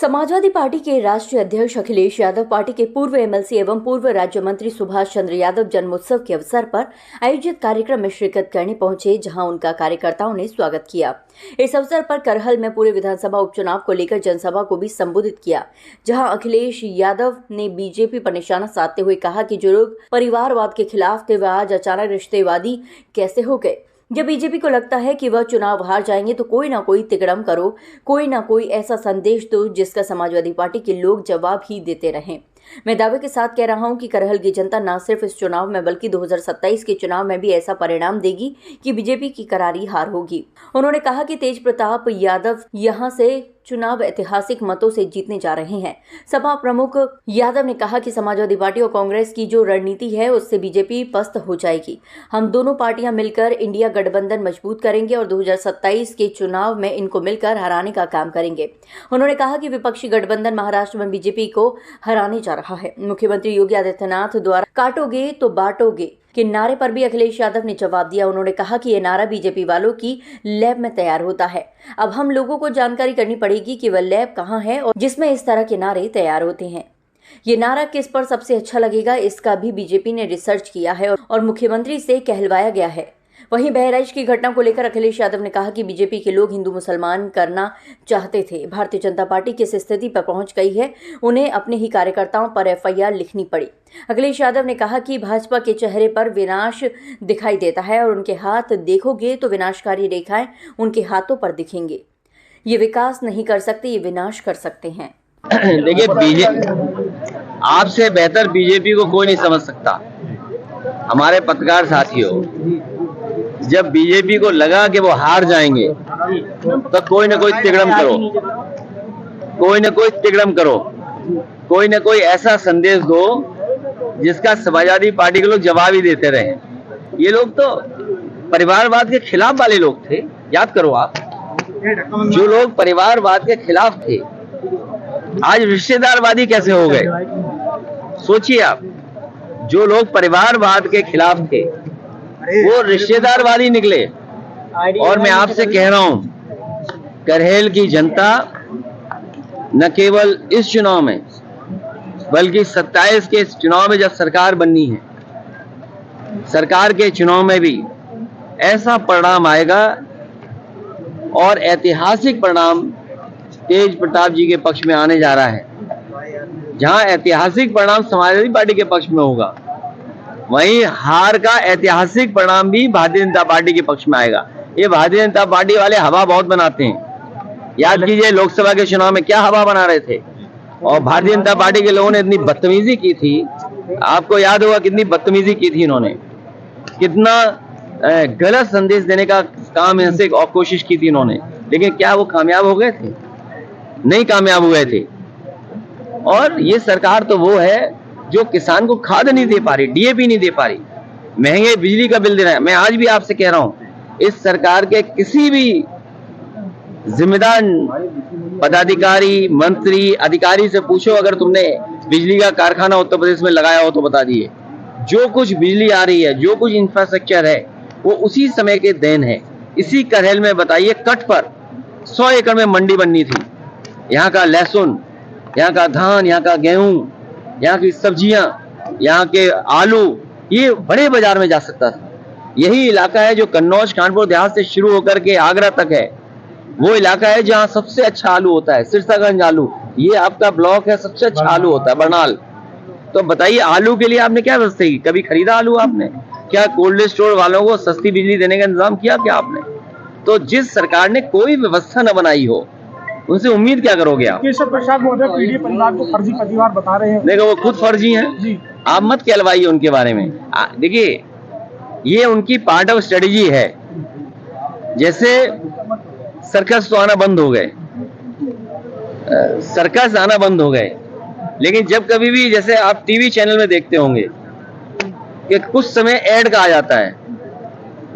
Samajwadi party के राष्ट्रीय अध्यक्ष अखिलेश यादव, पार्टी के पूर्व एमएलसी एवं पूर्व राज्य मंत्री सुभाष चंद्र यादव जन्मोत्सव के अवसर पर आयोजित कार्यक्रम में शिरकत करने पहुंचे, जहां उनका कार्यकर्ताओं ने स्वागत किया। इस अवसर पर करहल में पूरे विधानसभा उपचुनाव को लेकर जनसभा को भी संबोधित किया, जहां अखिलेश यादव ने बीजेपी पर निशाना साधते हुए कहा कि जो लोग परिवारवाद के खिलाफ थे वह आज अचानक रिश्तेवादी कैसे हो गए। जब बीजेपी को लगता है कि वह चुनाव हार जाएंगे तो कोई ना कोई तिकड़म करो, कोई ना कोई ऐसा संदेश दो जिसका समाजवादी पार्टी के लोग जवाब ही देते रहें। मैं दावे के साथ कह रहा हूं कि करहल की जनता न सिर्फ इस चुनाव में बल्कि 2027 के चुनाव में भी ऐसा परिणाम देगी कि बीजेपी की करारी हार होगी। उन्होंने कहा कि तेज प्रताप यादव यहां से चुनाव ऐतिहासिक मतों से जीतने जा रहे हैं। सपा प्रमुख यादव ने कहा कि समाजवादी पार्टी और कांग्रेस की जो रणनीति है उससे बीजेपी पस्त हो जाएगी। हम दोनों पार्टियां मिलकर इंडिया गठबंधन मजबूत करेंगे और 2027 के चुनाव में इनको मिलकर हराने का काम करेंगे। उन्होंने कहा कि विपक्षी गठबंधन महाराष्ट्र में बीजेपी को हराने जा रहा है। मुख्यमंत्री योगी आदित्यनाथ द्वारा काटोगे तो बांटोगे के नारे पर भी अखिलेश यादव ने जवाब दिया। उन्होंने कहा कि ये नारा बीजेपी वालों की लैब में तैयार होता है। अब हम लोगों को जानकारी करनी पड़ेगी कि वह लैब कहाँ है और जिसमें इस तरह के नारे तैयार होते हैं। ये नारा किस पर सबसे अच्छा लगेगा, इसका भी बीजेपी ने रिसर्च किया है और मुख्यमंत्री से कहलवाया गया है। वहीं बहराइच की घटना को लेकर अखिलेश यादव ने कहा कि बीजेपी के लोग हिंदू मुसलमान करना चाहते थे। भारतीय जनता पार्टी किस स्थिति पर पहुंच गई है, उन्हें अपने ही कार्यकर्ताओं पर एफआईआर लिखनी पड़ी। अखिलेश यादव ने कहा कि भाजपा के चेहरे पर विनाश दिखाई देता है और उनके हाथ देखोगे तो विनाशकारी रेखाएं उनके हाथों पर दिखेंगे। ये विकास नहीं कर सकते, ये विनाश कर सकते हैं। देखिए, आपसे बेहतर बीजेपी को कोई नहीं समझ सकता। हमारे पत्रकार साथियों, जब बीजेपी को लगा कि वो हार जाएंगे तो कोई ना कोई तिगड़म करो, कोई ना कोई तिगड़म करो, कोई ना कोई ऐसा संदेश दो जिसका समाजवादी पार्टी के लोग जवाब ही देते रहे। ये लोग तो परिवारवाद के खिलाफ वाले लोग थे। याद करो आप, जो लोग परिवारवाद के खिलाफ थे आज रिश्तेदारवादी कैसे हो गए। सोचिए आप, जो लोग परिवारवाद के खिलाफ थे वो रिश्तेदारवादी निकले। और मैं आपसे कह रहा हूं, करहल की जनता न केवल इस चुनाव में बल्कि 27 के चुनाव में जब सरकार बननी है, सरकार के चुनाव में भी ऐसा परिणाम आएगा और ऐतिहासिक परिणाम तेज प्रताप जी के पक्ष में आने जा रहा है। जहां ऐतिहासिक परिणाम समाजवादी पार्टी के पक्ष में होगा, वहीं हार का ऐतिहासिक परिणाम भी भारतीय जनता पार्टी के पक्ष में आएगा। ये भारतीय जनता पार्टी वाले हवा बहुत बनाते हैं। याद कीजिए, लोकसभा के चुनाव में क्या हवा बना रहे थे और भारतीय जनता पार्टी के लोगों ने इतनी बदतमीजी की थी। आपको याद होगा कितनी बदतमीजी की थी इन्होंने, कितना गलत संदेश देने का काम इनसे और कोशिश की थी इन्होंने। लेकिन क्या वो कामयाब हो गए थे? नहीं कामयाब हुए थे। और ये सरकार तो वो है जो किसान को खाद नहीं दे पा रही, डीएपी नहीं दे पा रही, महंगे बिजली का बिल दे रहा है। मैं आज भी आपसे कह रहा हूं, इस सरकार के किसी भी जिम्मेदार पदाधिकारी, मंत्री, अधिकारी से पूछो, अगर तुमने बिजली का कारखाना उत्तर प्रदेश में लगाया हो तो बता दिए। जो कुछ बिजली आ रही है, जो कुछ इंफ्रास्ट्रक्चर है, वो उसी समय के देन है। इसी करहल में बताइए, कट पर 100 एकड़ में मंडी बननी थी। यहाँ का लहसुन, यहाँ का धान, यहाँ का गेहूं, यहाँ की सब्जियां, यहाँ के आलू, ये बड़े बाजार में जा सकता था। यही इलाका है जो कन्नौज कानपुर देहात से शुरू होकर के आगरा तक है। वो इलाका है जहाँ सबसे अच्छा आलू होता है, सिरसागंज आलू। ये आपका ब्लॉक है, सबसे अच्छा आलू होता है, बरनाल। तो बताइए, आलू के लिए आपने क्या व्यवस्था की? कभी खरीदा आलू आपने? क्या कोल्ड स्टोर वालों को सस्ती बिजली देने का इंतजाम किया क्या आपने? तो जिस सरकार ने कोई व्यवस्था न बनाई हो, उनसे उम्मीद क्या करोगे आप? केशव प्रसाद महोदय पीढ़ी परिवार को फर्जी परिवार बता रहे हैं। देखो, वो खुद फर्जी हैं, आप मत कहलवाइए उनके बारे में। देखिए, ये उनकी पार्ट ऑफ स्ट्रेटेजी है। जैसे सर्कस तो आना बंद हो गए, सर्कस आना बंद हो गए, लेकिन जब कभी भी, जैसे आप टीवी चैनल में देखते होंगे कि कुछ समय ऐड का आ जाता है,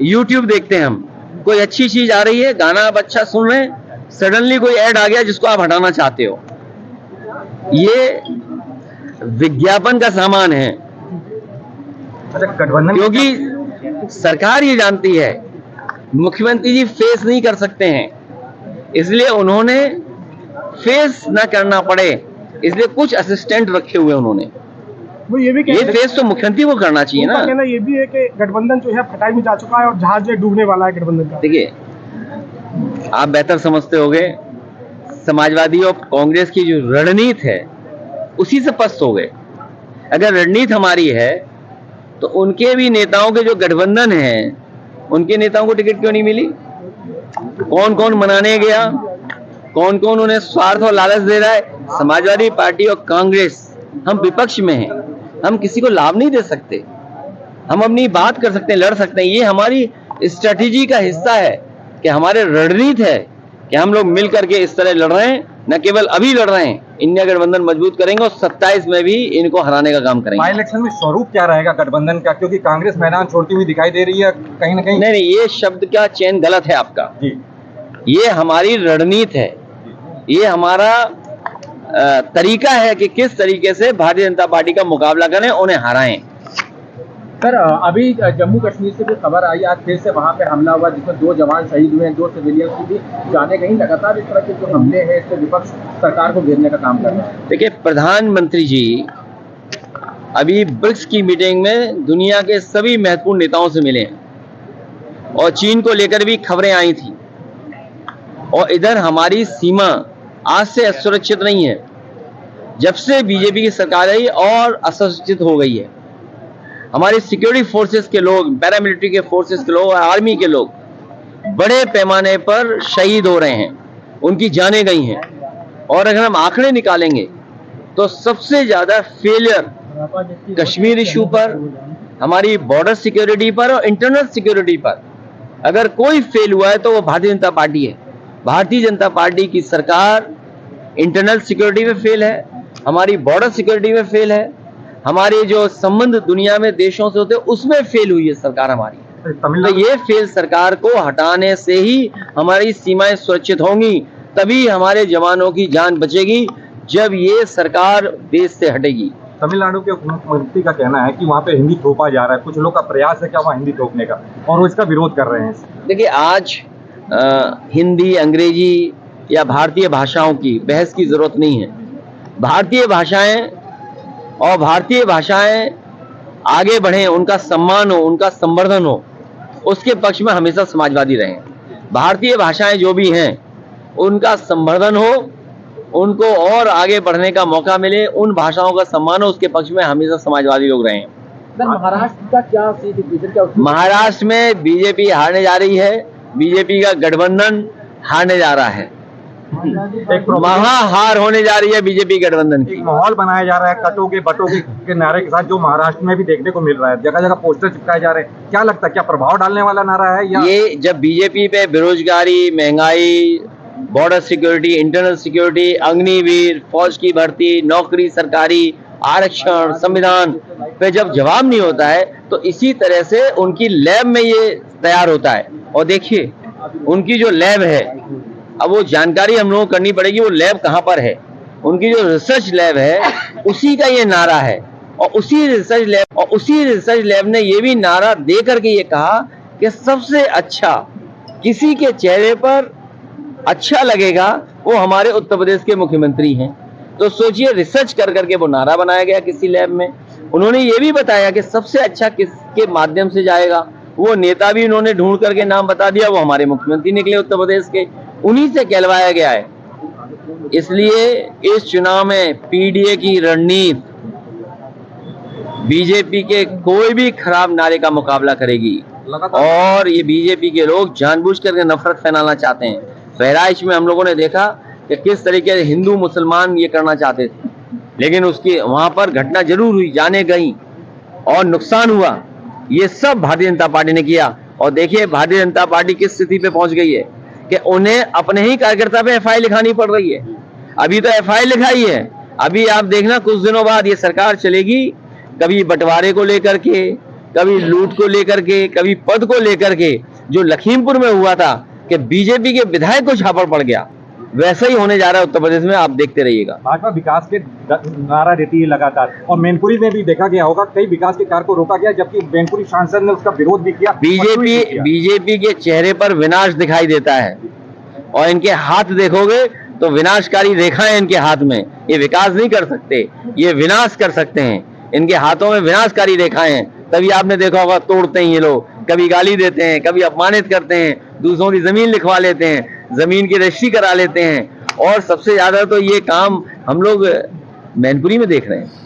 यूट्यूब देखते हैं हम, कोई अच्छी चीज आ रही है, गाना आप अच्छा सुन रहे हैं, सडनली कोई ऐड आ गया जिसको आप हटाना चाहते हो। ये विज्ञापन का सामान है, क्योंकि सरकार ये जानती है मुख्यमंत्री जी फेस नहीं कर सकते हैं, इसलिए उन्होंने फेस ना करना पड़े इसलिए कुछ असिस्टेंट रखे हुए उन्होंने। वो ये भी ये फेस तो मुख्यमंत्री को करना चाहिए ना। कहना ये भी है कि गठबंधन जो है फटाई में जा चुका है और जहाज जो डूबने वाला है गठबंधन का। देखिए, आप बेहतर समझते होंगे, समाजवादी और कांग्रेस की जो रणनीति है उसी से पस्त हो गए। अगर रणनीति हमारी है तो उनके भी नेताओं के जो गठबंधन है उनके नेताओं को टिकट क्यों नहीं मिली? कौन कौन मनाने गया, कौन कौन उन्हें स्वार्थ और लालच दे रहा है? समाजवादी पार्टी और कांग्रेस, हम विपक्ष में हैं, हम किसी को लाभ नहीं दे सकते, हम अपनी बात कर सकते हैं, लड़ सकते हैं। ये हमारी स्ट्रेटेजी का हिस्सा है कि हमारे रणनीति है कि हम लोग मिल करके इस तरह लड़ रहे हैं, न केवल अभी लड़ रहे हैं, इंडिया गठबंधन मजबूत करेंगे और 27 में भी इनको हराने का काम करेंगे। बाई इलेक्शन में स्वरूप क्या रहेगा गठबंधन का, क्योंकि कांग्रेस मैदान छोड़ती हुई दिखाई दे रही है कहीं ना कहीं? नहीं, ये शब्द का चयन गलत है आपका जी। ये हमारी रणनीति है, ये हमारा तरीका है कि किस तरीके से भारतीय जनता पार्टी का मुकाबला करें, उन्हें हराएं। सर, अभी जम्मू कश्मीर से भी खबर आई, आज फिर से वहां पे हमला हुआ जिसमें 2 जवान शहीद हुए हैं, 2 सिविलियंस की भी जाने गई। लगातार इस तरह के जो हमले हैं इससे विपक्ष सरकार को घेरने का काम कर रहा है। देखिए, प्रधानमंत्री जी अभी ब्रिक्स की मीटिंग में दुनिया के सभी महत्वपूर्ण नेताओं से मिले हैं और चीन को लेकर भी खबरें आई थी। और इधर हमारी सीमा आज से असुरक्षित नहीं है, जब से बीजेपी की सरकार आई और असुरक्षित हो गई है। हमारी सिक्योरिटी फोर्सेस के लोग, पैरामिलिट्री के फोर्सेस के लोग और आर्मी के लोग बड़े पैमाने पर शहीद हो रहे हैं, उनकी जानें गई हैं। और अगर हम आंकड़े निकालेंगे तो सबसे ज्यादा फेलियर कश्मीर इशू पर, हमारी बॉर्डर सिक्योरिटी पर और इंटरनल सिक्योरिटी पर अगर कोई फेल हुआ है तो वो भारतीय जनता पार्टी है। भारतीय जनता पार्टी की सरकार इंटरनल सिक्योरिटी में फेल है, हमारी बॉर्डर सिक्योरिटी में फेल है, हमारे जो संबंध दुनिया में देशों से होते हैं उसमें फेल हुई है सरकार हमारी। तो ये फेल सरकार को हटाने से ही हमारी सीमाएं सुरक्षित होंगी, तभी हमारे जवानों की जान बचेगी, जब ये सरकार देश से हटेगी। तमिलनाडु के मुख्यमंत्री का कहना है कि वहाँ पे हिंदी थोपा जा रहा है, कुछ लोग का प्रयास है क्या वहाँ हिंदी थोपने का, और वो इसका विरोध कर रहे हैं। देखिए, आज हिंदी, अंग्रेजी या भारतीय भाषाओं की बहस की जरूरत नहीं है। भारतीय भाषाएं और भारतीय भाषाएं आगे बढ़े, उनका सम्मान हो, उनका संवर्धन हो, उसके पक्ष में हमेशा समाजवादी रहे। भारतीय भाषाएं जो भी हैं उनका संवर्धन हो, उनको और आगे बढ़ने का मौका मिले, उन भाषाओं का सम्मान हो, उसके पक्ष में हमेशा समाजवादी लोग रहे। महाराष्ट्र का क्या सीट? महाराष्ट्र में बीजेपी हारने जा रही है, बीजेपी का गठबंधन हारने जा रहा है, महाहार होने जा रही है बीजेपी गठबंधन की। एक माहौल बनाया जा रहा है कटोगे बटोगे के नारे के साथ, जो महाराष्ट्र में भी देखने को मिल रहा है, जगह जगह पोस्टर चिपकाए जा रहे हैं। क्या लगता है, क्या प्रभाव डालने वाला नारा है या? ये जब बीजेपी पे बेरोजगारी, महंगाई, border security, internal security, Agniveer, फौज की भर्ती, नौकरी सरकारी, आरक्षण, संविधान पे जब जवाब नहीं होता है तो इसी तरह से उनकी लैब में ये तैयार होता है। और देखिए, उनकी जो लैब है, अब वो जानकारी हम लोगों को करनी पड़ेगी, वो लैब कहाँ पर है। उनकी जो रिसर्च लैब है उसी का ये नारा है, और उसी रिसर्च लैब ने ये भी नारा दे करके ये कहा कि सबसे अच्छा किसी के चेहरे पर अच्छा लगेगा वो हमारे उत्तर प्रदेश के मुख्यमंत्री हैं। तो सोचिए, रिसर्च कर करके वो नारा बनाया गया किसी लैब में। उन्होंने ये भी बताया कि सबसे अच्छा किसके माध्यम से जाएगा, वो नेता भी उन्होंने ढूंढ करके नाम बता दिया, वो हमारे मुख्यमंत्री निकले उत्तर प्रदेश के, उन्हीं से कहलवाया गया है। इसलिए इस चुनाव में पीडीए की रणनीति बीजेपी के कोई भी खराब नारे का मुकाबला करेगी, और ये बीजेपी के लोग जानबूझ करके नफरत फैलाना चाहते हैं। बहराइच में हम लोगों ने देखा कि किस तरीके से हिंदू मुसलमान ये करना चाहते थे, लेकिन उसकी वहां पर घटना जरूर हुई, जाने गई और नुकसान हुआ। ये सब भारतीय जनता पार्टी ने किया। और देखिए, भारतीय जनता पार्टी किस स्थिति पे पहुंच गई है कि उन्हें अपने ही कार्यकर्ता पे एफआईआर लिखानी पड़ रही है। अभी तो एफआईआर लिखाई है, अभी आप देखना कुछ दिनों बाद ये सरकार चलेगी, कभी बंटवारे को लेकर के, कभी लूट को लेकर के, कभी पद को लेकर के। जो लखीमपुर में हुआ था कि बीजेपी के विधायक को छापड़ पड़ गया, वैसा ही होने जा रहा है उत्तर प्रदेश में, आप देखते रहिएगा। भाजपा विकास के नारा देती है लगातार, और मैनपुरी में भी देखा गया होगा कई विकास के कार्य को रोका गया, जबकि मैनपुरी सांसद ने उसका विरोध भी किया। बीजेपी के चेहरे पर विनाश दिखाई देता है, और इनके हाथ देखोगे तो विनाशकारी रेखाएं इनके हाथ में, ये विकास नहीं कर सकते, ये विनाश कर सकते हैं। इनके हाथों में विनाशकारी रेखाएं हैं, तभी आपने देखा होगा तोड़ते हैं ये लोग, कभी गाली देते हैं, कभी अपमानित करते हैं, दूसरों की जमीन लिखवा लेते हैं, जमीन की रजिस्ट्री करा लेते हैं। और सबसे ज्यादा तो ये काम हम लोग मैनपुरी में देख रहे हैं।